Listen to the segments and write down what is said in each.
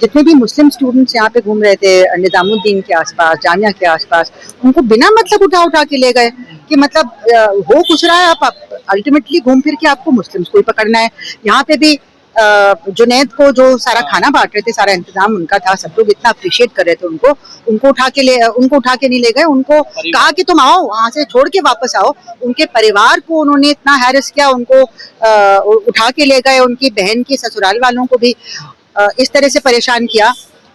जितने भी Muslim students यहाँ पे घूम रहे थे निजामुद्दीन के आसपास, जामिया के आसपास, उनको बिना मतलब उठा उठा के ले गए कि मतलब हो कुछ रहा है, आप अल्टीमेटली घूम फिर के आपको मुस्लिम्स को ही पकड़ना है। यहाँ पे भी जुनैद को जो सारा खाना बांट रहे थे, सारा इंतजाम उनका था, सब लोग इतना अप्रिशिएट कर रहे थे उनको उठा के नहीं ले गए, उनको कहा कि तुम आओ वहां से छोड़ के वापस आओ। उनके परिवार को उन्होंने इतना हैरेस किया, उनको उठा के ले गए, उनकी बहन के ससुराल वालों को भी इस तरह से परेशान किया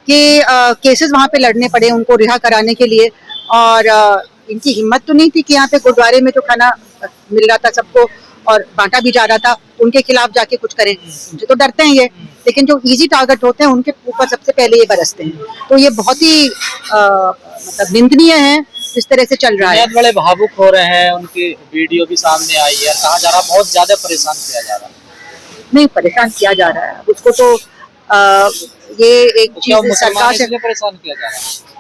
कि केसेस वहां पे लड़ने पड़े उनको रिहा कराने के लिए। और इनकी हिम्मत तो नहीं थी कि यहाँ पे गुरुद्वारे में जो खाना मिल रहा था सबको और बांटा भी जा रहा था, उनके खिलाफ जाके कुछ करें। मुझे तो डरते हैं ये, लेकिन जो इजी टारगेट होते हैं उनके ऊपर सबसे पहले ये बरसते हैं। तो ये बहुत ही मतलब निंदनीय है इस तरह से चल रहा है। बड़े भावुक हो रहे हैं, उनकी वीडियो भी सामने आई है, कहा जा रहा है बहुत ज्यादा परेशान किया जा रहा है। नहीं, परेशान किया जा रहा है उसको तो ये एक चीज सरकार से परेशान किया जा रहा है।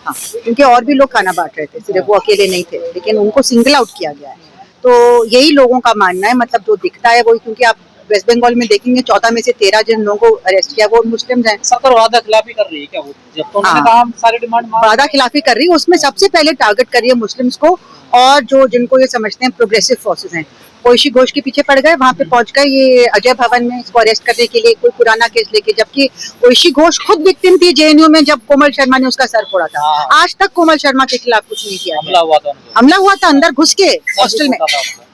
हाँ, क्योंकि और भी लोग खाना बांट रहे थे, सिर्फ वो अकेले नहीं थे, लेकिन उनको सिंगल आउट किया गया है। तो यही लोगों का मानना है, मतलब जो दिखता है वही, क्योंकि आप वेस्ट बंगाल में देखेंगे 14 में से 13 जिन लोगों को अरेस्ट किया वो मुस्लिम्स हैं। सरकार वादा खिलाफी कर रही है क्या? वो जब तो उन्होंने कहा हम सारी डिमांड वादा खिलाफी कर रही है, उसमें सबसे पहले टारगेट कर रही है मुस्लिम्स को, और जो जिनको ये समझते हैं प्रोग्रेसिव फोर्सेस हैं। ঐশী घोष के पीछे पड़ गए, वहां पे पहुंच गए ये अजय भवन में इसको अरेस्ट करने के लिए, कोई पुराना केस लेके, जबकि ঐশী घोष खुद विक्टिम थी जेएनयू में जब कोमल शर्मा ने उसका सर फोड़ा था। आज तक कोमल शर्मा के खिलाफ कुछ नहीं किया। हमला हुआ था अंदर घुस के हॉस्टल में।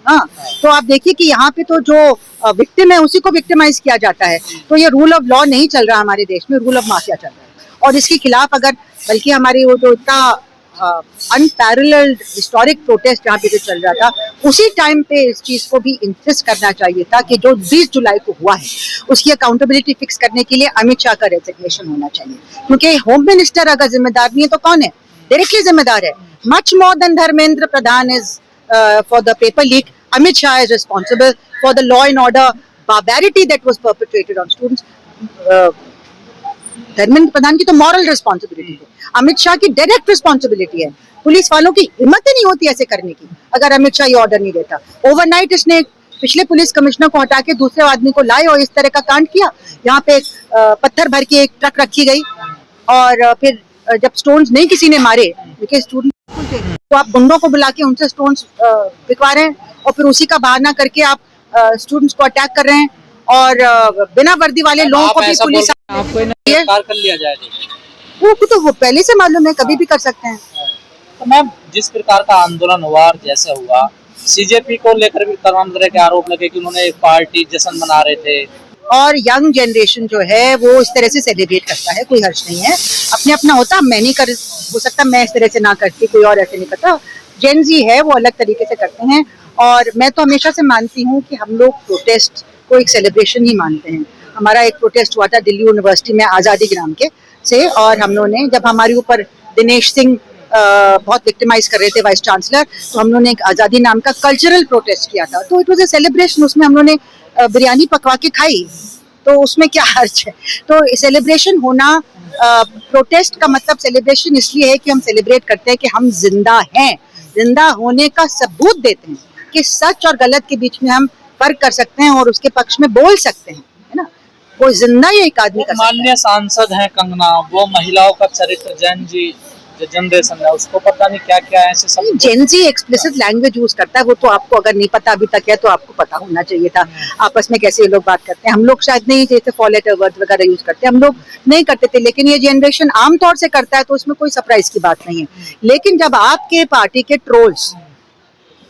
हाँ, तो आप देखिए कि यहाँ पे तो जो विक्टिम है उसी को विक्टिमाइज किया जाता है। तो ये रूल ऑफ लॉ नहीं चल रहा हमारे देश में, रूल ऑफ माफिया चल रहा है। और इसके खिलाफ अगर बल्कि हमारी वो जो इतना अनपैरेलल्ड हिस्टोरिक प्रोटेस्ट जहाँ पे जो चल रहा था, उसी टाइम पे इस चीज को भी इंसिस्ट करना चाहिए था कि जो 20 जुलाई को हुआ है उसकी अकाउंटेबिलिटी फिक्स करने के लिए अमित शाह का रेजिग्नेशन होना चाहिए। क्योंकि होम मिनिस्टर अगर जिम्मेदार नहीं है तो कौन है? डायरेक्टली जिम्मेदार है। Much more than Dharmendra Pradhan is for the paper leak, Amit Shah is responsible for the law and order barbarity that was perpetrated on students. Dharmendra Pradhan की तो मॉरल रिस्पॉन्सिबिलिटी है, अमित शाह की डायरेक्ट रिस्पॉन्सिबिलिटी है। पुलिस वालों की हिम्मत ही नहीं होती ऐसे करने की अगर अमित शाह ये ऑर्डर नहीं देता। ओवरनाइट इसने पिछले पुलिस कमिश्नर को हटा के दूसरे आदमी को लाए और इस तरह का कांड किया। यहाँ पे पत्थर भर के एक ट्रक रखी गई और फिर जब स्टोन्स नहीं किसी ने मारे, देखिए स्टूडेंट तो आप गुंडों को बुला के उनसे स्टोन्स बिकवा रहे हैं और फिर उसी का बहाना करके आप स्टूडेंट्स को अटैक कर रहे हैं और बिना वर्दी वाले लोगों को भी पुलिस कर लिया जाए। वो तो पहले से मालूम है, कभी भी कर सकते हैं। तो मैम, जिस प्रकार का आंदोलन हुआ जैसे हुआ, सीजेपी को लेकर भी तमाम तरह के आरोप लगे कि उन्होंने एक पार्टी जश्न मना रहे थे और यंग जनरेशन जो है वो इस तरह से सेलिब्रेट करता है, कोई हर्ष नहीं है। अपने अपना होता, मैं नहीं कर, हो सकता मैं इस तरह से ना करती, कोई और ऐसे नहीं करता। जेन जी है वो अलग तरीके से करते हैं और मैं तो हमेशा से मानती हूँ कि हम लोग प्रोटेस्ट को एक सेलिब्रेशन ही मानते हैं। हमारा एक प्रोटेस्ट हुआ था दिल्ली यूनिवर्सिटी में आज़ादी ग्राम के से, और हम लोगों ने, जब हमारे ऊपर दिनेश सिंह बहुत विक्टिमाइज कर रहे थे वाइस चांसलर, तो हम लोगों ने एक आज़ादी नाम का कल्चरल प्रोटेस्ट किया था। तो इट वाज अ सेलिब्रेशन, उसमें हम लोगों ने बिरयानी पकवा के खाई, तो उसमें क्या हर्ज है? तो सेलिब्रेशन होना, प्रोटेस्ट का मतलब सेलिब्रेशन इसलिए है कि हम सेलिब्रेट करते हैं कि हम जिंदा हैं, जिंदा होने का सबूत देते हैं कि सच और गलत के बीच में हम फर्क कर सकते हैं और उसके पक्ष में बोल सकते हैं, है ना? वो जिंदा ही एक आदमी का। माननीय सांसद हैं कंगना, वो महिलाओं का चरित्र, जैन जी जो जनरेशन है उसको पता नहीं क्या क्या ऐसे सब। जेन जी एक्सप्लिसिट लैंग्वेज यूज करता है, वो तो आपको अगर नहीं पता अभी तक है तो आपको पता होना चाहिए था आपस में कैसे ये लोग बात करते हैं। हम लोग शायद नहीं जैसे फॉर लेटर वर्ड वगैरह यूज करते हैं, हम लोग नहीं करते थे, लेकिन ये जनरेशन आमतौर से करता है तो उसमें कोई सरप्राइज की बात नहीं है। लेकिन जब आपके पार्टी के ट्रोल्स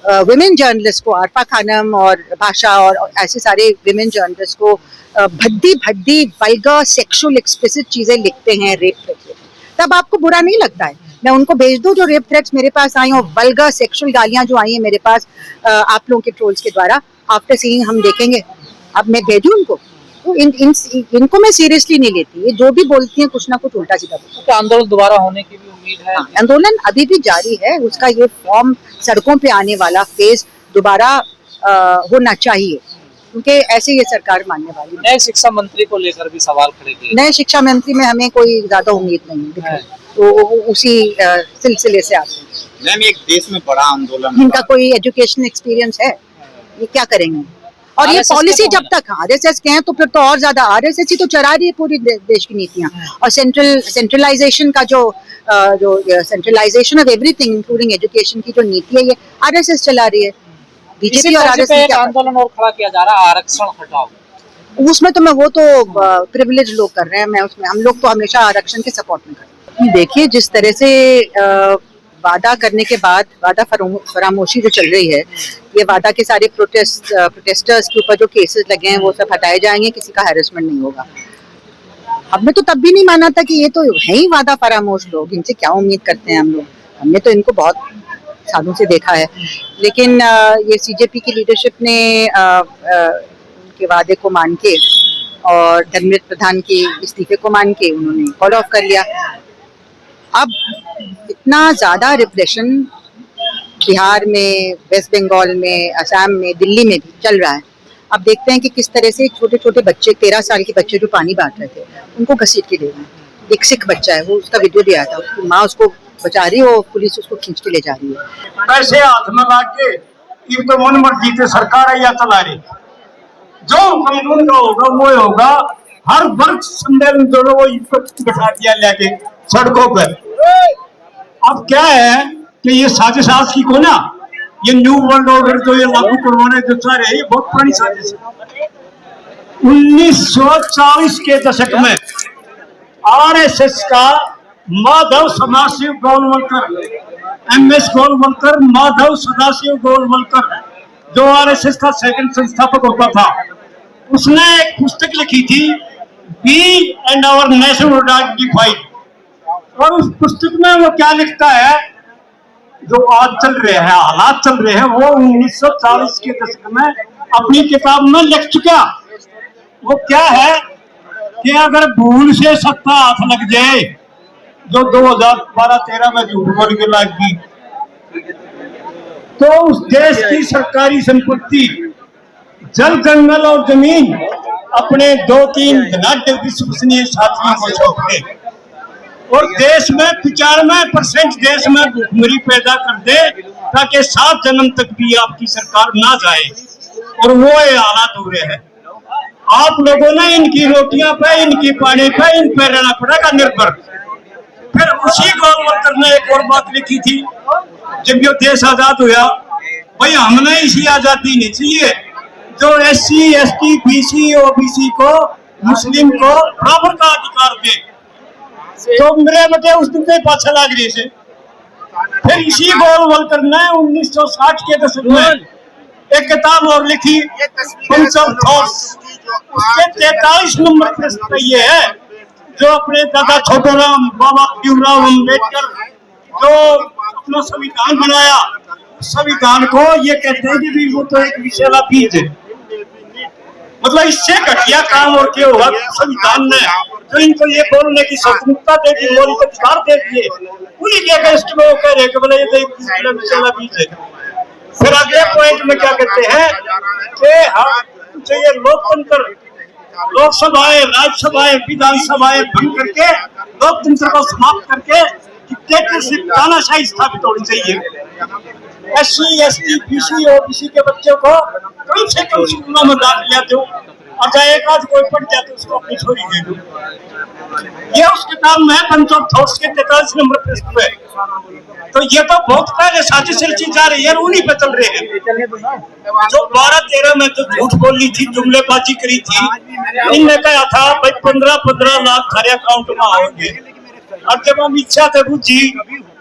विमेन जर्नलिस्ट को, आरफा खानम और भाषा और ऐसे सारे विमेन जर्नलिस्ट को भद्दी भद्दी वल्गर सेक्सुअल एक्सप्लिसिट चीजें लिखते हैं, रेप थ्रेट्स, तब आपको बुरा नहीं लगता है? मैं उनको भेज दूं जो रेप थ्रेट्स मेरे पास आई और वल्गर सेक्सुअल गालियां जो आई हैं मेरे पास आप लोगों के ट्रोल्स के द्वारा, आफ्टर सीइंग हम देखेंगे। अब मैं भेजूं उनको? तो इनको मैं सीरियसली नहीं लेती, ये जो भी बोलती हैं कुछ ना कुछ उल्टा सीधा बोलती हैं। तो आंदोलन दोबारा होने की भी उम्मीद है? आंदोलन अभी भी जारी है, उसका ये फॉर्म सड़कों पे आने वाला फेज दोबारा होना चाहिए, क्योंकि ऐसे ये सरकार मानने वाली। नए शिक्षा मंत्री को लेकर भी सवाल खड़े किए। नए शिक्षा मंत्री में हमें कोई ज्यादा उम्मीद नहीं है, तो उसी सिलसिले से आते हैं। मैम, एक देश में बड़ा आंदोलन, इनका कोई एजुकेशन एक्सपीरियंस है? ये क्या करेंगे? और ये RSS के पॉलिसी तो जब तक आरएसएस के हैं तो फिर तो और ज्यादा आरएसएस ही तो चला रही है पूरी देश की नीतियां। और सेंट्रलाइजेशन का जो centralisation of everything including education की जो नीति है ये आरएसएस चला रही है। इसी बीजेपी और तर्ज आरएसएस पे ने एक क्या आंदोलन और खड़ा किया जा रहा है, आरक्षण हटाओ। उसमें तो वो तो प्रिविलेज लोग कर रहे हैं, मैं उसमें हम लोग तो हमेशा आरक्षण के सपोर्ट में करते हैं। देखिए जिस तरह से वादा करने के बाद वादा फरामोशी जो चल रही है, ये वादा के सारे प्रोटेस्टर्स के ऊपर जो केसेस लगे हैं वो सब हटाए जाएंगे, किसी का हैरेसमेंट नहीं होगा। हमने तो तब भी नहीं माना था कि ये तो है ही वादा फरामोश लोग, इनसे क्या उम्मीद करते हैं हम लोग। हमने तो इनको बहुत सालों से देखा है, लेकिन ये सीजेपी की लीडरशिप ने उनके वादे को मान के और धर्मेंद्र प्रधान के इस्तीफे को मान के उन्होंने कॉल ऑफ कर लिया। अब इतना ज्यादा रिप्रेशन बिहार में, वेस्ट बंगाल में, असम में, दिल्ली में भी चल रहा है। अब देखते हैं कि किस तरह से छोटे छोटे बच्चे, 13 साल के बच्चे जो पानी बांट रहे थे उनको घसीट के दे रहे हैं। एक सिख बच्चा है, वो उसका वीडियो भी आया था, उसकी माँ उसको बचा रही है और पुलिस उसको खींच के ले जा रही है। ऐसे हाथ में ला के इनको मन मर्जी से सरकार या चला रही, जो कानून का होगा वो होगा। हर वर्ग सम्मेलन जो वो इसको बिठा दिया लेके सड़कों पर। अब क्या है कि ये साजिश आज की को ना, ये न्यू वर्ल्ड ऑर्डर जो ये लागू करवाने जो चाह रहे हैं, ये बहुत पुरानी साजिश है। 1940 के दशक में आरएसएस का माधव सदाशिव गोलवलकर, एमएस गोलवलकर, माधव सदाशिव गोलवलकर, जो आरएसएस का सेकंड संस्थापक होता था, उसने एक पुस्तक लिखी थी, we and our national identified. और उस पुस्तक में वो क्या लिखता है, जो आज चल रहे हैं, हालात चल रहे हैं, वो 1940 के दशक में अपनी किताब में लिख चुका। वो क्या है कि अगर भूल से सत्ता हाथ लग जाए, जो 2012-13 में झूठ बोल के लाग गई, तो उस देश की सरकारी संपत्ति, जल, जंगल और जमीन अपने 2-3 धनाढ्य विश्वसनीय साथियों को सौंप दे और देश में 95% देश में भूखमरी पैदा कर दे, ताकि 7 जन्म तक भी आपकी सरकार ना जाए। और वो ये हालात हो रहे हैं। आप लोगों ने इनकी रोटियां पे, इनकी पानी पे, इन पे रहना पड़ेगा निर्भर। फिर उसी गोलवलकर ने एक और बात लिखी थी, जब ये देश आजाद हुआ, भाई हमने इसी आजादी नहीं चाहिए जो SC, ST, BC, OBC को, मुस्लिम को बराबर का अधिकार दे। तो मेरे बटे उस दिन से पाछा लाग रही से। फिर इसी गोलवलकर ने 1960 के दशक में एक किताब और लिखी, पंचम थॉट्स। उसके 43 नंबर प्रश्न पे ये है, जो अपने दादा छोटूराम, बाबा भीमराव अम्बेडकर जो अपना संविधान बनाया, संविधान को ये कहते हैं कि वो तो एक विषैला बीज है। मतलब इससे घटिया काम और क्या होगा संविधान ने, जो इनको ये बोलने की स्वतंत्रता दे दी, मौलिक अधिकार दे दिए, उन्हीं के अगेंस्ट में वो कह रहे कि बोले ये तो एक विषैला बीज है। फिर अगले पॉइंट में क्या कहते हैं कि हम जो ये लोकतंत्र, लोकसभाएं, राज्यसभाएं, विधानसभाएं भंग करके लोकतंत्र को समाप्त करके डिक्टेटरशिप, तानाशाही स्थापित होनी चाहिए। SC, ST, BC, OBC के बच्चों को कम से कम स्कूलों में दाखिला दो, और चाहे एक आध कोई पढ़ जाए तो उसको अपनी छोरी दे दो। ये उस किताब में बंच ऑफ थॉट्स के 43 नंबर पृष्ठ पे। तो ये तो बहुत पहले साजिश रची जा रही है, उन्हीं पे चल रहे हैं। जो 12-13 में जो झूठ बोली थी, जुमलेबाजी करी थी, इनने कहा था भाई 15-15 लाख खारे अकाउंट में आएंगे। और जब हम इच्छा थे बुझी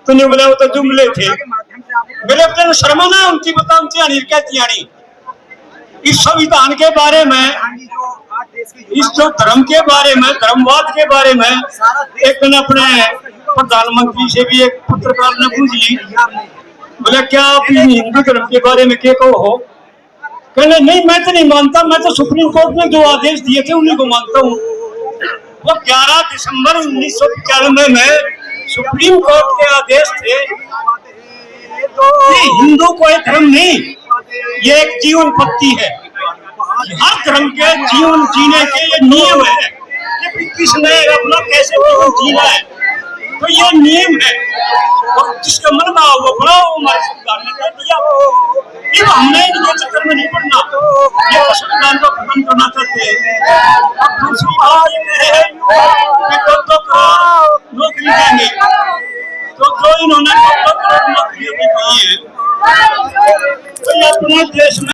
तो नहीं बोले, वो तो जुमले थे। मेरे अपने शर्मा ना उनकी बता, उनकी अनिल कहती आनी इस संविधान के बारे में, इस जो धर्म के बारे में, धर्मवाद के बारे में एक दिन अपने प्रधानमंत्री से भी एक पत्रकार ने पूछ ली, बोले क्या आप हिंदू धर्म के बारे में क्या कहो? कहने नहीं, मैं तो नहीं मानता, मैं तो सुप्रीम कोर्ट ने जो आदेश दिए थे उन्हीं को मानता हूँ। वो 11 दिसंबर 1995 में सुप्रीम कोर्ट के आदेश थे कि हिंदू कोई धर्म नहीं, ये एक जीवन पद्धति है। हर धर्म के जीवन जीने के ये नियम है कि किसने अपना कैसे जीवन जीना है, तो ये नियम है। और जिसका मन में आओ वो बनाओ, हमारी सरकार ने कर दिया। अब हमने इनके चक्कर में नहीं पड़ना, ये तो संविधान को खत्म करना चाहते हैं। अब दूसरी बात ये है कि दो नौकरी देंगे, तो जो इन्होंने 2 करोड़ नौकरियों की दी है, तो ये अपने देश में